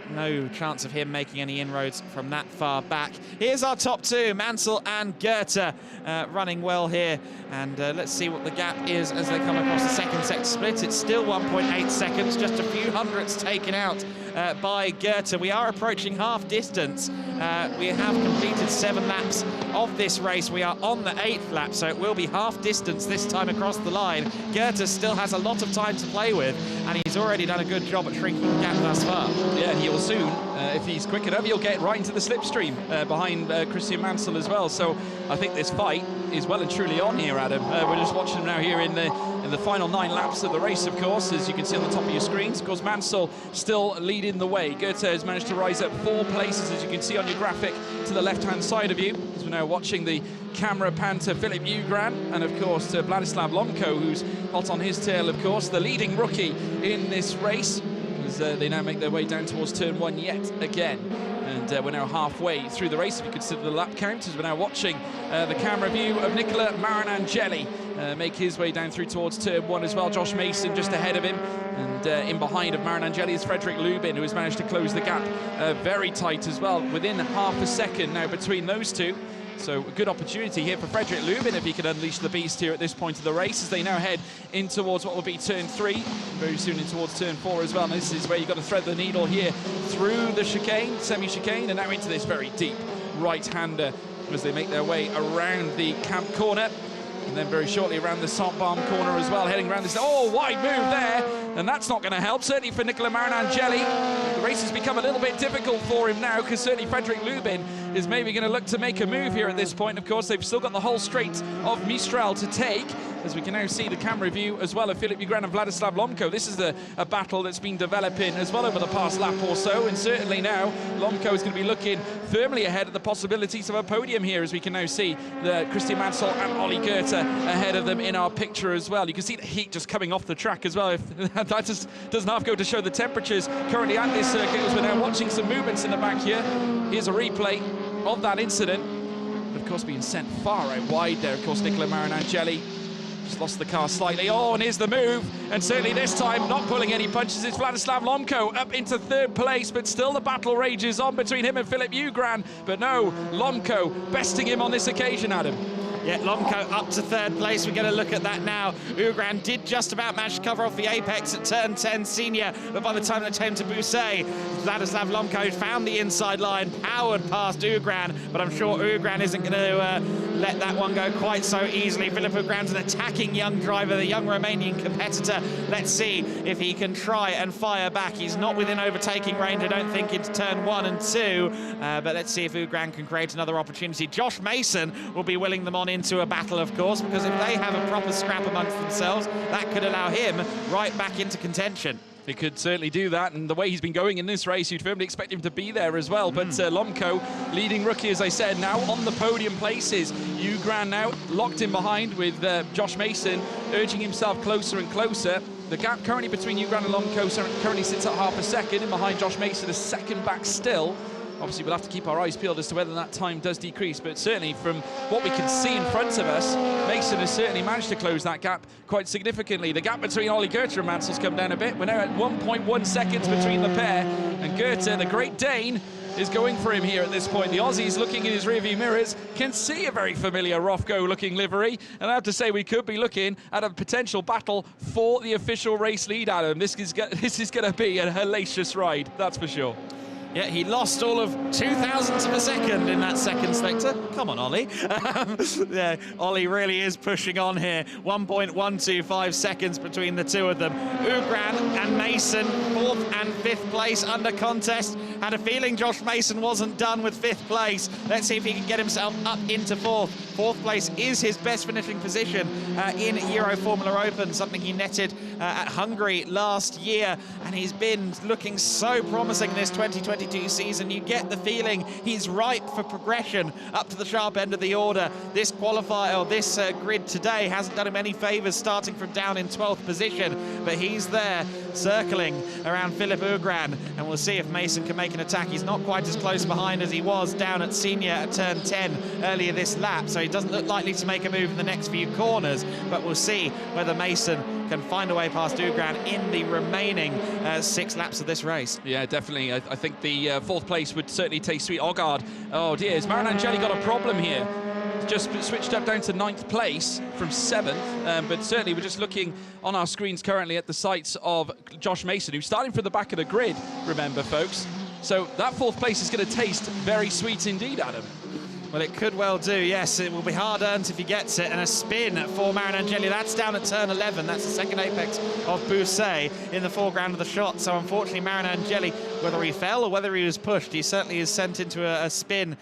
No chance of him making any inroads from that far back. Here's our top 2, Mansell and Goethe, running well here. And let's see what the gap is as they come across the second sector split. It's still 1.8 seconds, just a few hundredths taken out by Goethe. We are approaching half distance. We have completed 7 laps of this race. We are on the 8th lap, so it will be half distance this time across the line. Goethe still has a lot of time to play with, and he's already done a good job at shrinking the gap thus far. Yeah, and he'll soon, if he's quick enough, he'll get right into the slipstream behind Christian Mansell as well. So I think this fight is well and truly on here, Adam. We're just watching him now here in the final 9 laps of the race, of course, as you can see on the top of your screens. Of course, Mansell still leading the way. Goethe has managed to rise up 4 places, as you can see on your graphic to the left-hand side of you, as we're now watching the camera pan to Philip Ugran, and of course to Vladislav Lomko, who's hot on his tail, of course, the leading rookie in this race, as they now make their way down towards turn 1 yet again. And we're now halfway through the race, if you consider the lap count, as we're now watching the camera view of Nicola Marion Angeli make his way down through towards turn 1 as well. Josh Mason just ahead of him, and in behind of Marion Angeli is Frederick Lubin, who has managed to close the gap very tight as well, within half a second now between those two. So a good opportunity here for Frederick Lubin if he can unleash the beast here at this point of the race, as they now head in towards what will be turn 3, very soon in towards turn 4 as well. And this is where you've got to thread the needle here through the chicane, semi-chicane, and now into this very deep right-hander as they make their way around the camp corner. And then very shortly around the Saint-Barm corner as well, heading around this, wide move there, and that's not going to help, certainly for Nicola Marin-Angeli. The race has become a little bit difficult for him now, because certainly Frederick Lubin is maybe going to look to make a move here at this point. Of course, they've still got the whole straight of Mistral to take, as we can now see the camera view as well of Filip Ugran and Vladislav Lomko. This is a battle that's been developing as well over the past lap or so, and certainly now Lomko is going to be looking firmly ahead of the possibilities of a podium here, as we can now see the Christian Mansell and Ollie Goethe ahead of them in our picture as well. You can see the heat just coming off the track as well. That just doesn't half go to show the temperatures currently at this circuit, as we're now watching some movements in the back here. Here's a replay of that incident, but of course being sent far out wide there. Of course, Nicola Marin-Angeli just lost the car slightly. And here's the move, and certainly this time not pulling any punches. It's Vladislav Lomko up into 3rd place, but still the battle rages on between him and Filip Ugran. But no, Lomko besting him on this occasion, Adam. Yeah, Lomko up to 3rd place. We're going to look at that now. Ugran did just about manage to cover off the apex at turn 10 senior, but by the time they came to Bousset, Vladislav Lomko found the inside line, powered past Ugran, but I'm sure Ugran isn't going to let that one go quite so easily. Filip Ugran's an attacking young driver, the young Romanian competitor. Let's see if he can try and fire back. He's not within overtaking range, I don't think, into turn 1 and 2, but let's see if Ugran can create another opportunity. Josh Mason will be willing them on into a battle, of course, because if they have a proper scrap amongst themselves, that could allow him right back into contention. He could certainly do that, and the way he's been going in this race, you'd firmly expect him to be there as well. But Lomko, leading rookie, as I said, now on the podium places. Ugran now locked in behind with Josh Mason, urging himself closer and closer. The gap currently between Ugran and Lomko currently sits at half a second, and behind Josh Mason, a second back still. Obviously, we'll have to keep our eyes peeled as to whether that time does decrease, but certainly from what we can see in front of us, Mason has certainly managed to close that gap quite significantly. The gap between Ollie Goethe and Mansell's come down a bit. We're now at 1.1 seconds between the pair, and Goethe, the Great Dane, is going for him here at this point. The Aussies, looking in his rearview mirrors, can see a very familiar Rofco-looking livery, and I have to say we could be looking at a potential battle for the official race lead, Adam. This is going to be a hellacious ride, that's for sure. Yeah, he lost all of 0.02 of a second in that second sector. Come on, Ollie. Yeah, Ollie really is pushing on here. 1.125 seconds between the two of them. Ugran and Mason, 4th and 5th place under contest. Had a feeling Josh Mason wasn't done with 5th place. Let's see if he can get himself up into 4th. 4th place is his best finishing position in Euroformula Open, something he netted at Hungary last year, and he's been looking so promising this 2022 season. You get the feeling he's ripe for progression up to the sharp end of the order. This qualifier, or this grid today, hasn't done him any favours starting from down in 12th position, but he's there circling around Filip Ugran, and we'll see if Mason can make an attack. He's not quite as close behind as he was down at senior at turn 10 earlier this lap, so he doesn't look likely to make a move in the next few corners, but we'll see whether Mason can find a way past Ugran in the remaining 6 laps of this race. Yeah, definitely. I think the 4th place would certainly taste sweet. Ogard, oh dear, has Marin-Angeli got a problem here? Just switched up down to 9th place from 7th, but certainly we're just looking on our screens currently at the sights of Josh Mason, who's starting from the back of the grid, remember, folks. So that 4th place is going to taste very sweet indeed, Adam. Well, it could well do, yes. It will be hard-earned if he gets it. And a spin for Marin-Angeli. That's down at turn 11. That's the second apex of Bousset in the foreground of the shot. So, unfortunately, Marin-Angeli, whether he fell or whether he was pushed, he certainly is sent into a spin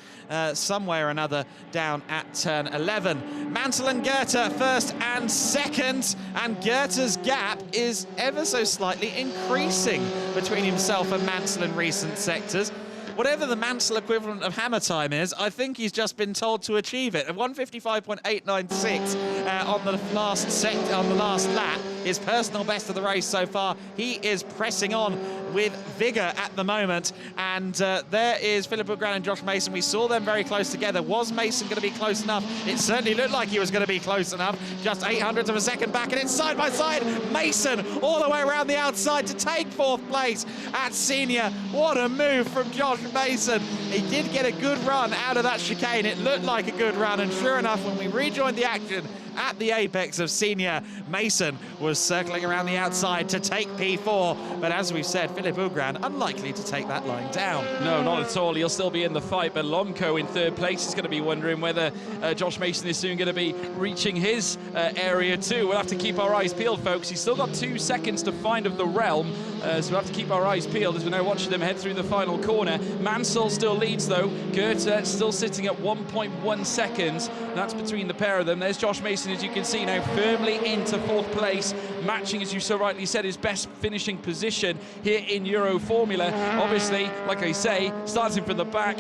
somewhere or another down at turn 11. Mansell and Goethe first and second. And Goethe's gap is ever so slightly increasing between himself and Mansell in recent sectors. Whatever the Mansell equivalent of hammer time is, I think he's just been told to achieve it. At 1:55.896 on the last lap, his personal best of the race so far. He is pressing on with vigour at the moment, and there is Filip Ugran and Josh Mason. We saw them very close together. Was Mason going to be close enough? It certainly looked like he was going to be close enough. Just 0.08 of a second back, and it's side by side. Mason all the way around the outside to take 4th place at senior. What a move from Josh Mason. He did get a good run out of that chicane. It looked like a good run, and sure enough, when we rejoined the action at the apex of senior, Mason was circling around the outside to take P4. But as we've said, Philipp Ugran unlikely to take that line down. No, not at all. He'll still be in the fight, but Lomco in third place is going to be wondering whether Josh Mason is soon going to be reaching his area too. We'll have to keep our eyes peeled, folks. He's still got 2 seconds to find of the realm, so we'll have to keep our eyes peeled as we're now watching them head through the final corner. Mansell still leads though. Goethe still sitting at 1.1 seconds. That's between the pair of them. There's Josh Mason, as you can see, now firmly into 4th place, matching, as you so rightly said, his best finishing position here in Euroformula. Obviously, like I say, starting from the back,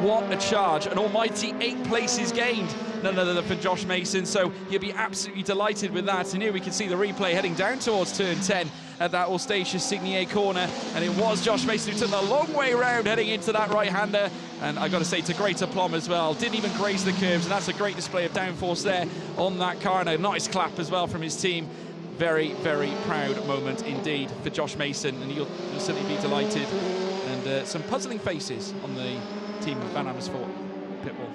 what a charge. An almighty 8 places gained, none other than for Josh Mason, so he'll be absolutely delighted with that. And here we can see the replay heading down towards turn 10 at that Austacia Signier corner, and it was Josh Mason who took the long way round heading into that right-hander, and I got to say, to great aplomb as well. Didn't even graze the curves, and that's a great display of downforce there on that car, and a nice clap as well from his team. Very, very proud moment indeed for Josh Mason, and you'll certainly be delighted. And some puzzling faces on the team of Van Amersfoort pitbull.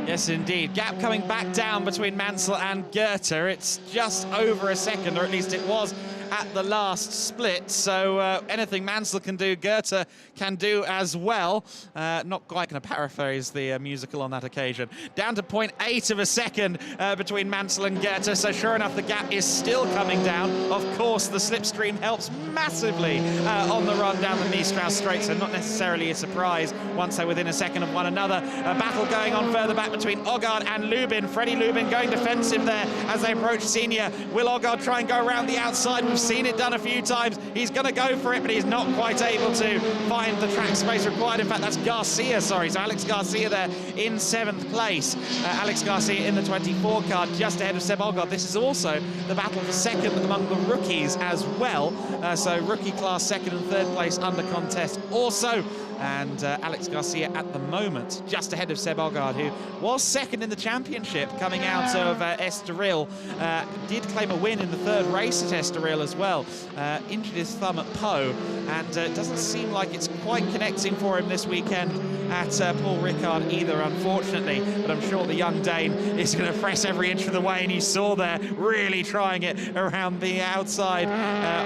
Yes, indeed. Gap coming back down between Mansell and Goethe. It's just over a second, or at least it was at the last split. So anything Mansell can do, Goethe can do as well. Not quite going to paraphrase the musical on that occasion. Down to 0.8 of a second between Mansell and Goethe. So sure enough, the gap is still coming down. Of course, the slipstream helps massively on the run down the Mies-Strauss Straight. So not necessarily a surprise once they're within a second of one another. A battle going on further back between Ogard and Lubin. Freddie Lubin going defensive there as they approach senior. Will Ogard try and go around the outside? We've seen it done a few times. He's going to go for it, but he's not quite able to find the track space required. In fact, that's Garcia, sorry. So Alex Garcia there in 7th place. Alex Garcia in the 24 car, just ahead of Seb Ogard. This is also the battle for second among the rookies as well. So rookie class 2nd and 3rd place under contest also. And Alex Garcia at the moment just ahead of Seb Ogard, who was 2nd in the championship coming out of Estoril. Did claim a win in the 3rd race at Estoril as well. Injured his thumb at Po, and it doesn't seem like it's quite connecting for him this weekend at Paul Ricard either, unfortunately. But I'm sure the young Dane is going to press every inch of the way, and you saw there really trying it around the outside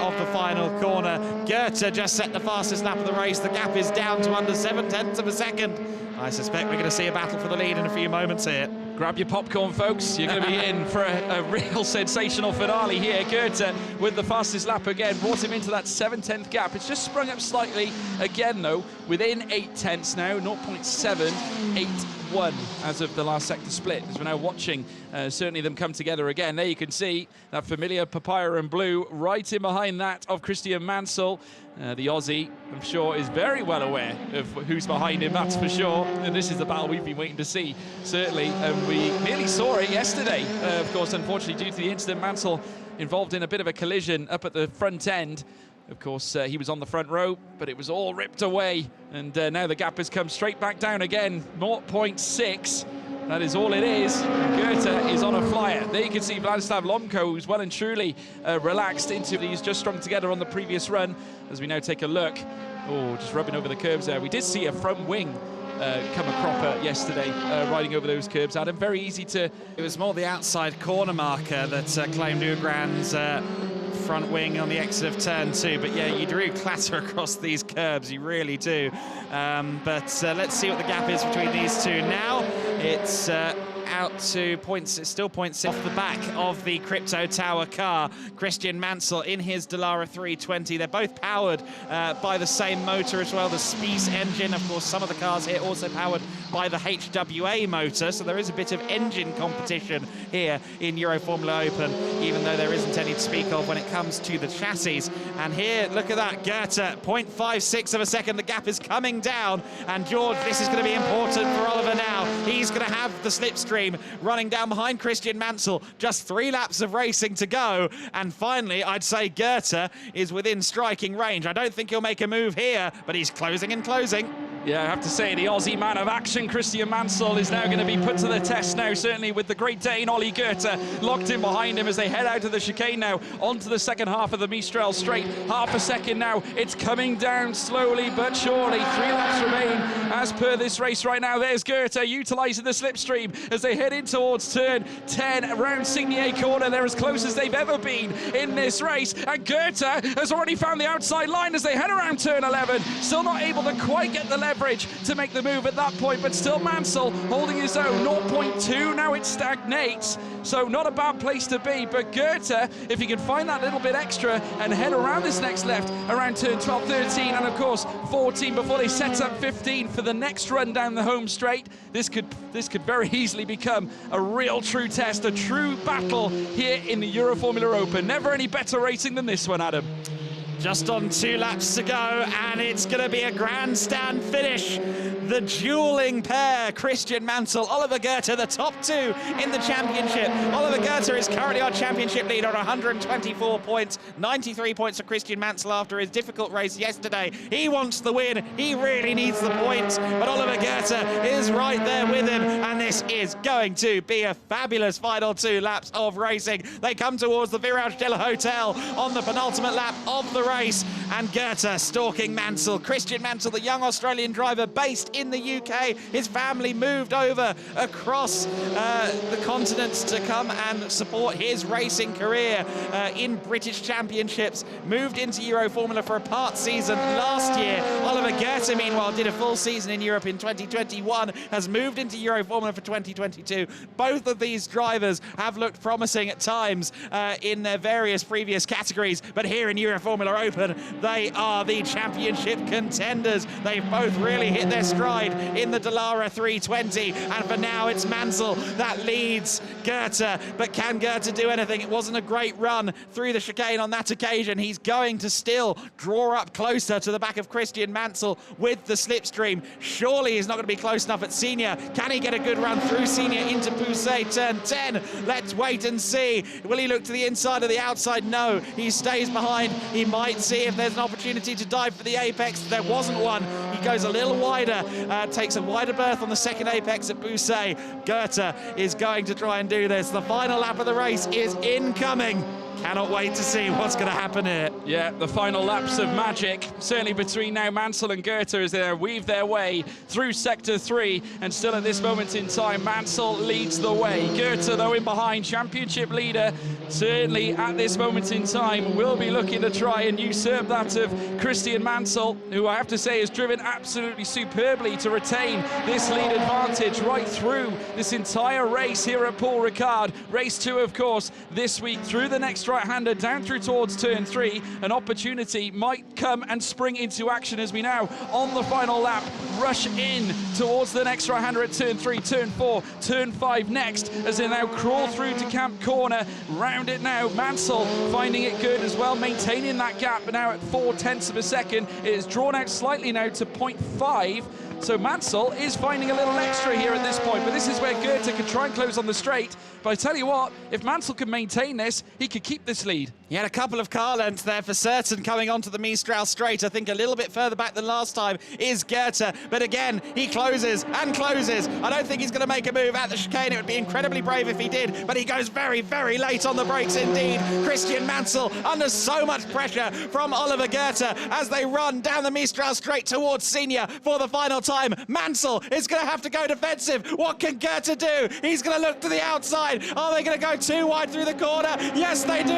of the final corner. Goethe just set the fastest lap of the race. The gap is down to under 7/10 of a second. I suspect we're going to see a battle for the lead in a few moments here. Grab your popcorn, folks. You're going to be in for a real sensational finale here. Goethe with the fastest lap again, brought him into that 7/10 gap. It's just sprung up slightly again, though, within 8/10 now, 0.781 as of the last sector split, as we're now watching certainly them come together again. There you can see that familiar papaya and blue right in behind that of Christian Mansell. The Aussie, I'm sure, is very well aware of who's behind him, that's for sure. And this is the battle we've been waiting to see, certainly. And we nearly saw it yesterday. Of course, unfortunately, due to the incident, Mansell involved in a bit of a collision up at the front end. Of course, he was on the front row, but it was all ripped away. And now the gap has come straight back down again, 0.6. That is all it is. Goethe is on a flyer. There you can see Vladislav Lomco, who's well and truly relaxed into these, just strung together on the previous run. As we now take a look, oh, just rubbing over the curbs there. We did see a front wing come a cropper yesterday, riding over those curbs, Adam. Very easy to... It was more the outside corner marker that claimed Ugran's front wing on the exit of turn 2, but yeah, you do clatter across these curbs, you really do. But let's see what the gap is between these two now. It's out to points, it's still 0.6 off the back of the Crypto Tower car. Christian Mansell in his Dallara 320. They're both powered by the same motor as well, the Spies engine. Of course, some of the cars here also powered by the HWA motor, so there is a bit of engine competition here in Euroformula Open, even though there isn't any to speak of when it comes to the chassis. And here, look at that, Goethe, 0.56 of a second. The gap is coming down, and George, this is going to be important for Oliver now. He's going to have the slipstream running down behind Christian Mansell. Just 3 laps of racing to go, and finally, I'd say Goethe is within striking range. I don't think he'll make a move here, but he's closing and closing. Yeah, I have to say, the Aussie man of action, Christian Mansell, is now going to be put to the test now, certainly with the Great Dane, Ollie Goethe, locked in behind him as they head out of the chicane now, onto the second half of the Mistral Straight. Half a second now, it's coming down slowly but surely. 3 laps remain as per this race right now. There's Goethe utilising the slipstream as they head in towards turn 10 around Signier Corner. They're as close as they've ever been in this race, and Goethe has already found the outside line as they head around turn 11. Still not able to quite get the leverage to make the move at that point, but still Mansell holding his own. 0.2, now it stagnates, so not a bad place to be. But Goethe, if he can find that little bit extra and head around this next left around turn 12, 13, and of course 14 before they set up 15 for the next run down the home straight, this could very easily become a real true test, a true battle here in the Euroformula Open. Never any better racing than this one, Adam. Just on 2 laps to go, and it's going to be a grandstand finish. The dueling pair, Christian Mansell, Oliver Goethe, the top 2 in the championship. Oliver Goethe is currently our championship leader on 124 points, 93 points for Christian Mansell after his difficult race yesterday. He wants the win, he really needs the points, but Oliver Goethe is right there with him, and this is going to be a fabulous final 2 laps of racing. They come towards the Virage del Hotel on the penultimate lap of the race, and Goethe stalking Mansell. Christian Mansell, the young Australian driver based in the UK. His family moved over across the continent to come and support his racing career in British Championships. Moved into Euroformula for a part season last year. Oliver Goethe, meanwhile, did a full season in Europe in 2021, has moved into Euroformula for 2022. Both of these drivers have looked promising at times in their various previous categories, but here in Euroformula Open, they are the championship contenders. They've both really hit their stride in the Dallara 320, and for now it's Mansell that leads Goethe. But can Goethe do anything? It wasn't a great run through the chicane on that occasion. He's going to still draw up closer to the back of Christian Mansell with the slipstream. Surely he's not going to be close enough at Senior. Can he get a good run through Senior into Poussey turn 10? Let's wait and see. Will he look to the inside or the outside? No, he stays behind. He might see if there's an opportunity to dive for the apex. There wasn't one. He goes a little wider, takes a wider berth on the second apex at Poussey. Goethe is going to try and do this. The final lap of the race is incoming. Cannot wait to see what's going to happen here. Yeah, the final laps of magic, certainly between now Mansell and Goethe as they weave their way through Sector 3, and still at this moment in time, Mansell leads the way. Goethe, though, in behind, championship leader, certainly at this moment in time, will be looking to try and usurp that of Christian Mansell, who I have to say has driven absolutely superbly to retain this lead advantage right through this entire race here at Paul Ricard. Race 2, of course, this week through the next right-hander down through towards turn 3. An opportunity might come and spring into action as we now, on the final lap, rush in towards the next right-hander at turn 3, turn 4, turn 5 next, as they now crawl through to Camp Corner. Round it now, Mansell finding it good as well, maintaining that gap, but now at 0.4 of a second. It is drawn out slightly now to 0.5. So Mansell is finding a little extra here at this point, but this is where Goethe can try and close on the straight. But I tell you what, if Mansell can maintain this, he could keep this lead. He had a couple of car lengths there for certain coming onto the Mistral Straight. I think a little bit further back than last time is Goethe, but again, he closes and closes. I don't think he's going to make a move at the chicane. It would be incredibly brave if he did, but he goes very, very late on the brakes indeed. Christian Mansell under so much pressure from Oliver Goethe as they run down the Mistral Straight towards Senior for the final time. Mansell is going to have to go defensive. What can Goethe do? He's going to look to the outside. Are they going to go too wide through the corner? Yes, they do.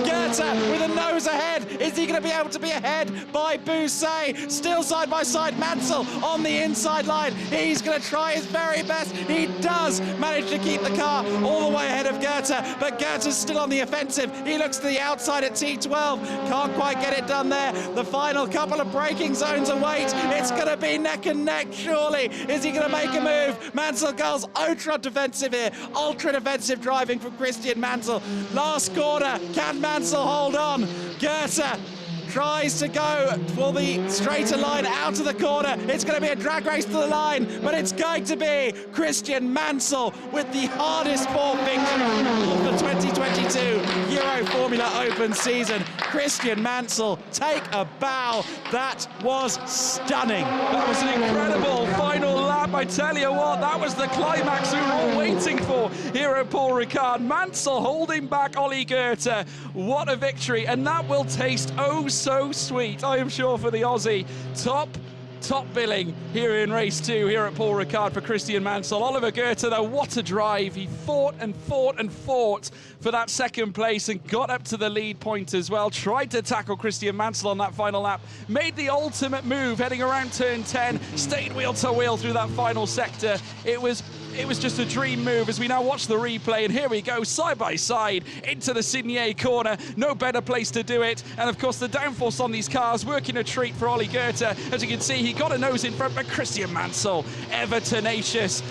Goethe with a nose ahead. Is he going to be able to be ahead by Poussey? Still side by side, Mansell on the inside line. He's going to try his very best. He does manage to keep the car all the way ahead of Goethe, but Goethe's still on the offensive. He looks to the outside at T12. Can't quite get it done there. The final couple of braking zones await. It's going to be neck and neck, surely. Is he going to make a move? Mansell goes ultra defensive here. Ultra defensive driving from Christian Mansell. Last corner. Can Mansell hold on? Goethe tries to go for the straighter line out of the corner. It's going to be a drag race to the line, but it's going to be Christian Mansell with the hardest fought victory of the 2022 Euroformula Euroformula Open season. Christian Mansell, take a bow. That was stunning. That was an incredible final lap. I tell you what, that was the climax we were all waiting for here at Paul Ricard. Mansell holding back Ollie Goethe. What a victory, and that will taste oh so sweet, I am sure, for the Aussie. Top billing here in race 2 here at Paul Ricard for Christian Mansell. Oliver Goethe, though, what a drive. He fought and fought and fought for that second place and got up to the lead point as well. Tried to tackle Christian Mansell on that final lap. Made the ultimate move heading around turn 10. Stayed wheel to wheel through that final sector. It was just a dream move as we now watch the replay, and here we go, side by side into the Signier corner. No better place to do it, and of course the downforce on these cars working a treat for Ollie Goethe. As you can see, he got a nose in front, but Christian Mansell, ever tenacious.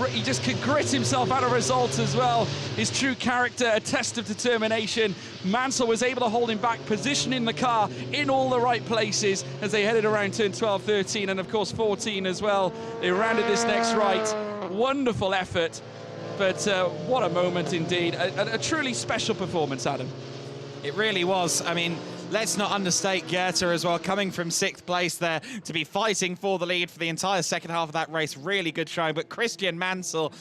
He just could grit himself out of results as well. His true character, a test of determination. Mansell was able to hold him back, positioning the car in all the right places as they headed around turn 12, 13, and of course 14 as well. They rounded this next right. Wonderful effort, but what a moment indeed. A truly special performance, Adam. It really was. I mean, let's not understate Goethe as well, coming from 6th place there to be fighting for the lead for the entire second half of that race. Really good showing, but Christian Mansell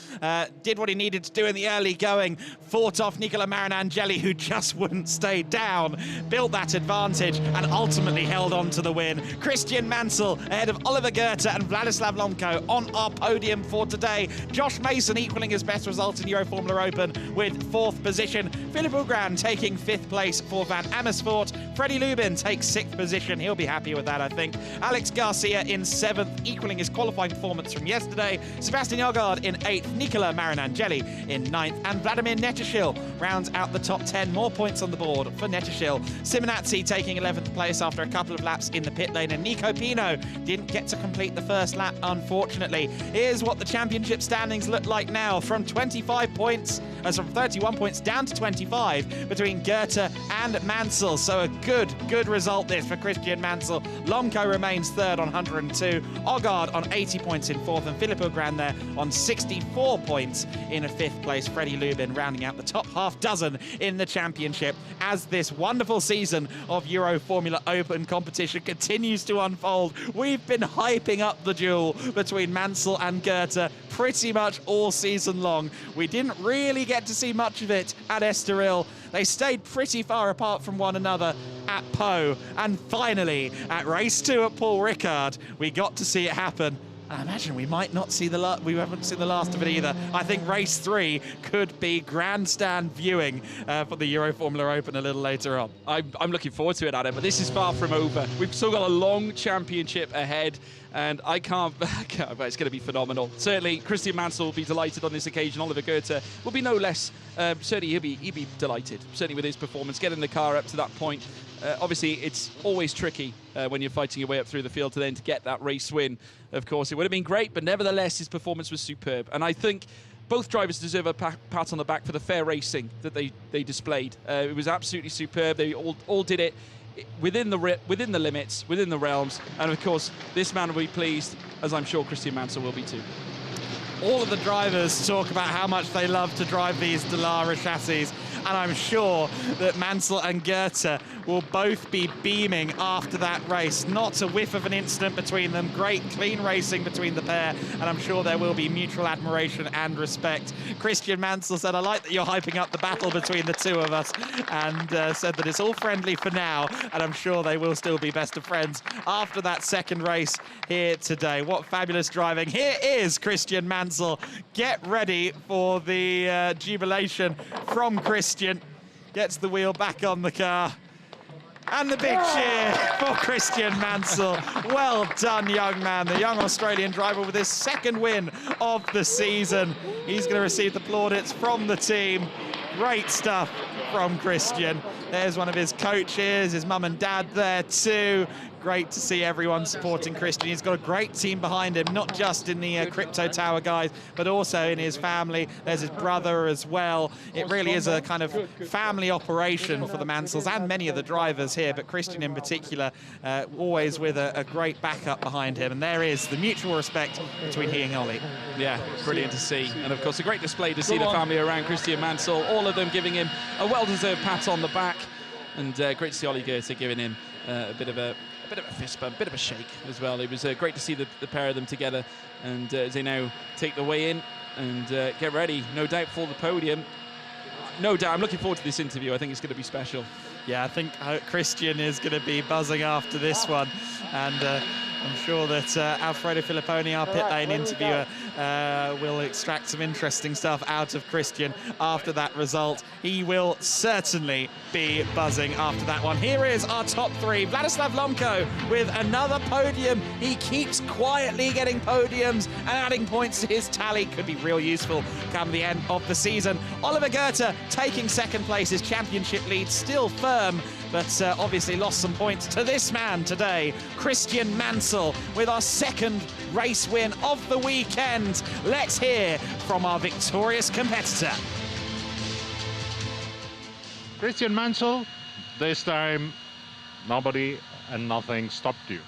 did what he needed to do in the early going, fought off Marion Angeli, who just wouldn't stay down, built that advantage, and ultimately held on to the win. Christian Mansell ahead of Oliver Goethe and Vladislav Lomko on our podium for today. Josh Mason equaling his best result in Euroformula Open with 4th position. Philip Ugran taking 5th place for Van Amersfoort. Freddie Lubin takes 6th position. He'll be happy with that, I think. Alex Garcia in 7th, equaling his qualifying performance from yesterday. Sebastian Jogard in 8th. Marion Angeli in 9th. And Vladimir Netashil rounds out the top 10. More points on the board for Netashil. Simonazzi taking 11th place after a couple of laps in the pit lane. And Nico Pino didn't get to complete the first lap, unfortunately. Here's what the championship standings look like now. From 25 points, from 31 points down to 25 between Goethe and Mansell. So a good result this for Christian Mansell. Lomko remains 3rd on 102. Ogard on 80 points in 4th, and Philip Ugran there on 64 points in a 5th place. Freddie Lubin rounding out the top half dozen in the championship as this wonderful season of Euroformula Open competition continues to unfold. We've been hyping up the duel between Mansell and Goethe pretty much all season long. We didn't really get to see much of it at Estoril. They stayed pretty far apart from one another at Pau, and finally at race 2 at Paul Ricard we got to see it happen. I imagine we might not see we haven't seen the last of it either. I think race 3 could be grandstand viewing for the Euroformula Open a little later on. I'm looking forward to it, Adam, but this is far from over. We've still got a long championship ahead, and I can't but it's going to be phenomenal. Certainly, Christian Mansell will be delighted on this occasion. Oliver Goethe will be no less. Certainly, he'll be delighted, certainly with his performance, getting the car up to that point. Obviously, it's always tricky when you're fighting your way up through the field to get that race win. Of course, it would have been great, but nevertheless, his performance was superb. And I think both drivers deserve a pat on the back for the fair racing that they displayed. It was absolutely superb. They all did it within the limits, within the realms. And of course, this man will be pleased, as I'm sure Christian Mansell will be too. All of the drivers talk about how much they love to drive these Dallara chassis, and I'm sure that Mansell and Goethe will both be beaming after that race. Not a whiff of an incident between them. Great, clean racing between the pair, and I'm sure there will be mutual admiration and respect. Christian Mansell said, "I like that you're hyping up the battle between the two of us," and said that it's all friendly for now, and I'm sure they will still be best of friends after that second race here today. What fabulous driving. Here is Christian Mansell. Get ready for the jubilation from Christian. Gets the wheel back on the car. And the big cheer for Christian Mansell. Well done, young man. The young Australian driver with his 2nd win of the season. He's going to receive the plaudits from the team. Great stuff from Christian. There's one of his coaches, his mum and dad there too. great to see everyone supporting Christian. He's got a great team behind him, not just in the Crypto Tower guys, but also in his family. There's his brother as well. It really is a kind of family operation for the Mansells and many of the drivers here, but Christian in particular, always with a great backup behind him. And there is the mutual respect between he and Ollie. Yeah, brilliant to see. And of course, a great display to see the family around Christian Mansell, all of them giving him a well-deserved pat on the back. And great to see Ollie Goethe giving him a bit of a fist bump, a bit of a shake as well. It was great to see the pair of them together. And as they now take the way in and get ready, no doubt, for the podium. No doubt, I'm looking forward to this interview. I think it's going to be special. Yeah, I think Christian is going to be buzzing after this one. And I'm sure that Alfredo Filipponi, our pit lane interviewer, will extract some interesting stuff out of Christian after that result. He will certainly be buzzing after that one. Here is our top three. Vladislav Lomko with another podium. He keeps quietly getting podiums and adding points to his tally. Could be real useful come the end of the season. Oliver Goethe taking second place. His championship lead still firm, but obviously lost some points to this man today, Christian Mansell, with our second race win of the weekend. Let's hear from our victorious competitor. Christian Mansell, this time nobody and nothing stopped you.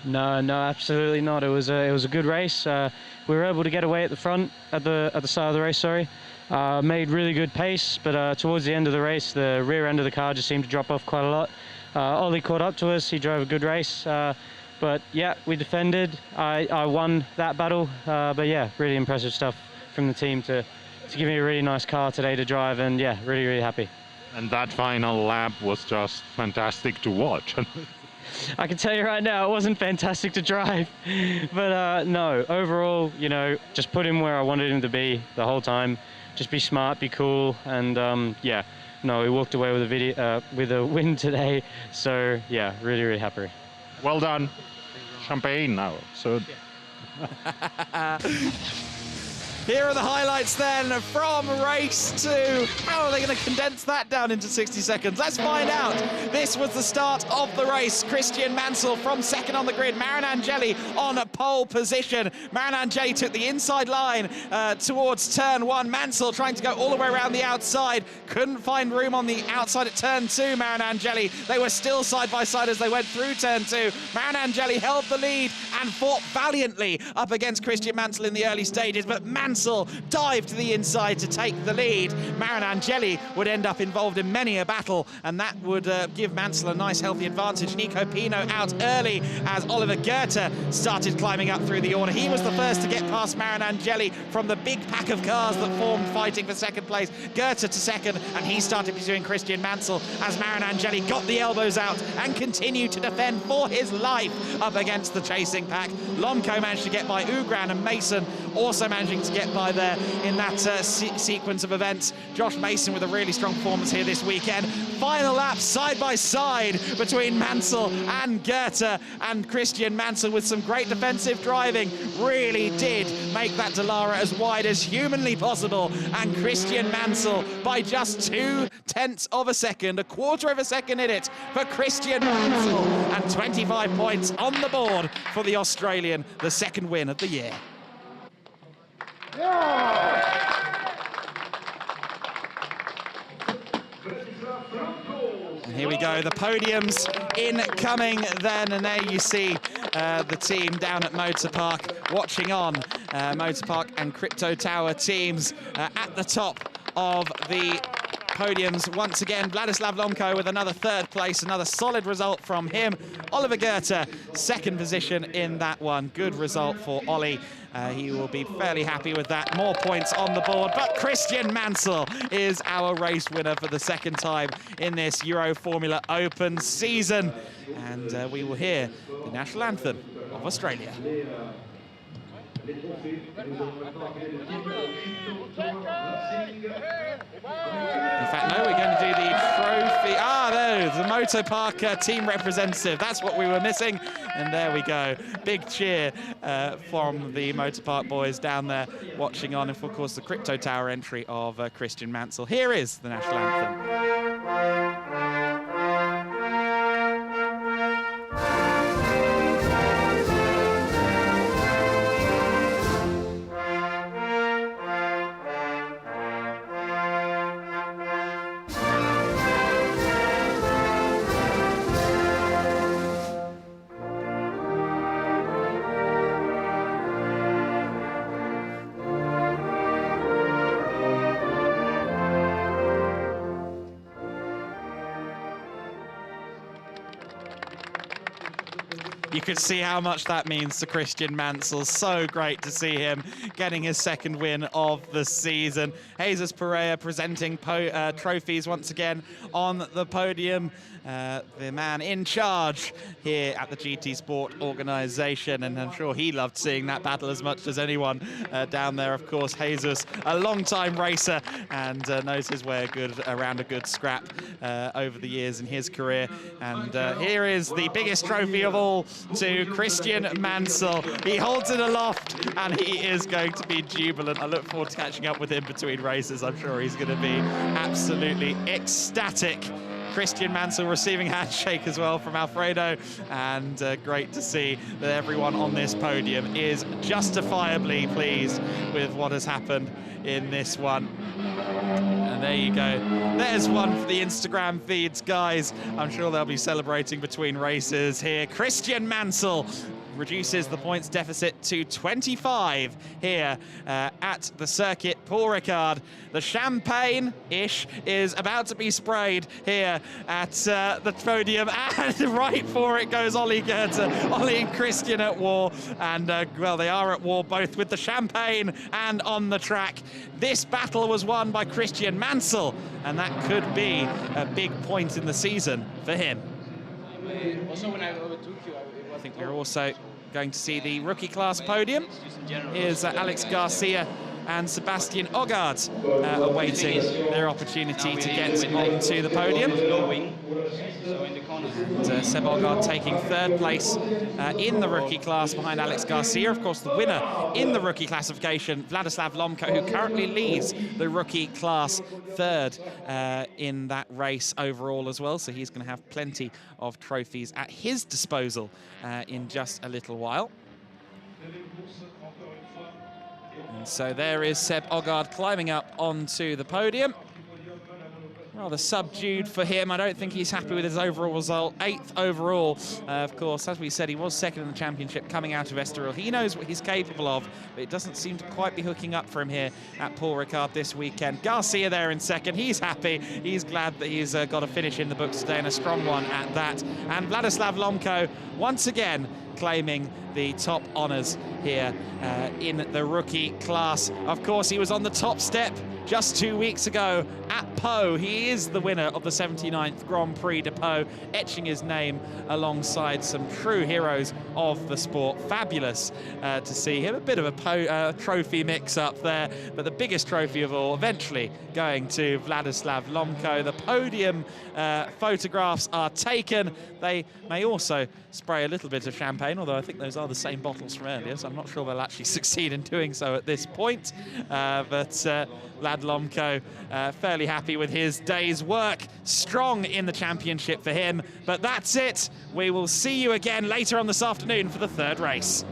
No, absolutely not. It was a good race. We were able to get away at the front, at the start of the race. Sorry, made really good pace, but towards the end of the race, the rear end of the car just seemed to drop off quite a lot. Ollie caught up to us. He drove a good race, but yeah, we defended. I won that battle, but yeah, really impressive stuff from the team to give me a really nice car today to drive, and yeah, really happy. And that final lap was just fantastic to watch. I can tell you right now, it wasn't fantastic to drive, but no, overall, you know, just put him where I wanted him to be the whole time. Just be smart, be cool, and yeah, no, we walked away with a win today. So yeah, really happy. Well done. Champagne now. So. Here are the highlights then from race 2. How are they going to condense that down into 60 seconds? Let's find out. This was the start of the race. Christian Mansell from second on the grid. Marion Angeli on a pole position. Marion Angeli took the inside line towards turn 1. Mansell trying to go all the way around the outside. Couldn't find room on the outside at turn 2, Marion Angeli. They were still side by side as they went through turn 2. Marion Angeli held the lead and fought valiantly up against Christian Mansell in the early stages, but Mansell dived to the inside to take the lead. Marion Angeli would end up involved in many a battle, and that would give Mansell a nice healthy advantage. Nico Pino out early as Oliver Goethe started climbing up through the order. He was the first to get past Marion Angeli from the big pack of cars that formed fighting for second place. Goethe to second, and he started pursuing Christian Mansell as Marion Angeli got the elbows out and continued to defend for his life up against the chasing pack. Lomko managed to get by Ugran, and Mason also managing to get by there in that sequence of events. Josh Mason with a really strong performance here this weekend. Final lap side by side between Mansell and Goethe, and Christian Mansell with some great defensive driving really did make that Dallara as wide as humanly possible, and Christian Mansell by just 0.2 of a second, a quarter of a second in it for Christian Mansell, and 25 points on the board for the Australian, the second win of the year. And here we go, the podiums incoming then, and there you see the team down at Motor Park watching on. Motor Park and Crypto Tower teams at the top of the podiums once again. Vladislav Lomko with another third place, another solid result from him. Oliver Goethe, second position in that one. Good result for Ollie. He will be fairly happy with that. More points on the board, but Christian Mansell is our race winner for the second time in this Euroformula Open season. And we will hear the national anthem of Australia. In fact, no, we're going to do the trophy. There's the Motor Park team representative. That's what we were missing. And there we go. Big cheer from the Motor Park boys down there watching on. And, of course, the Crypto Tower entry of Christian Mansell. Here is the national anthem. you could see how much that means to Christian Mansell. So great to see him getting his second win of the season. Jesus Pereira presenting trophies once again on the podium. The man in charge here at the GT Sport organisation, and I'm sure he loved seeing that battle as much as anyone down there. Of course, Jesus, a long-time racer, and knows his way around a good scrap over the years in his career. And here is the biggest trophy of all to Christian Mansell. He holds it aloft, and he is going to be jubilant. I look forward to catching up with him between races. I'm sure he's going to be absolutely ecstatic. Christian Mansell receiving a handshake as well from Alfredo, and great to see that everyone on this podium is justifiably pleased with what has happened in this one. And there you go. There's one for the Instagram feeds, guys. I'm sure they'll be celebrating between races here. Christian Mansell reduces the points deficit to 25 here at the circuit. Paul Ricard, the champagne-ish is about to be sprayed here at the podium, and right for it goes Ollie Goethe. Ollie and Christian at war, and well, they are at war both with the champagne and on the track. This battle was won by Christian Mansell, and that could be a big point in the season for him. Also, when I overtook you, I think we're also going to see the rookie class podium. Here's Alex Garcia and Sebastian Ogard awaiting their opportunity to get onto the podium. And, Seb Ogard taking third place in the rookie class behind Alex Garcia. Of course, the winner in the rookie classification, Vladislav Lomko, who currently leads the rookie class third in that race overall as well. So he's going to have plenty of trophies at his disposal in just a little while. And so there is Seb Ogard climbing up onto the podium. Rather subdued for him. I don't think he's happy with his overall result. 8th overall. Of course, as we said, he was second in the championship coming out of Estoril. He knows what he's capable of, but it doesn't seem to quite be hooking up for him here at Paul Ricard this weekend. Garcia there in second. He's happy. He's glad that he's got a finish in the books today, and a strong one at that. And Vladislav Lomko, once again, claiming the top honours here in the rookie class. Of course, he was on the top step just 2 weeks ago at Pau. He is the winner of the 79th Grand Prix de Pau, etching his name alongside some true heroes of the sport. Fabulous to see him. A bit of a trophy mix-up there, but the biggest trophy of all eventually going to Vladislav Lomko. The podium photographs are taken. They may also spray a little bit of champagne, although I think those are the same bottles from earlier, so I'm not sure they'll actually succeed in doing so at this point. But Vlad Lomko fairly happy with his day's work. Strong in the championship for him. But that's it. We will see you again later on this afternoon for the third race.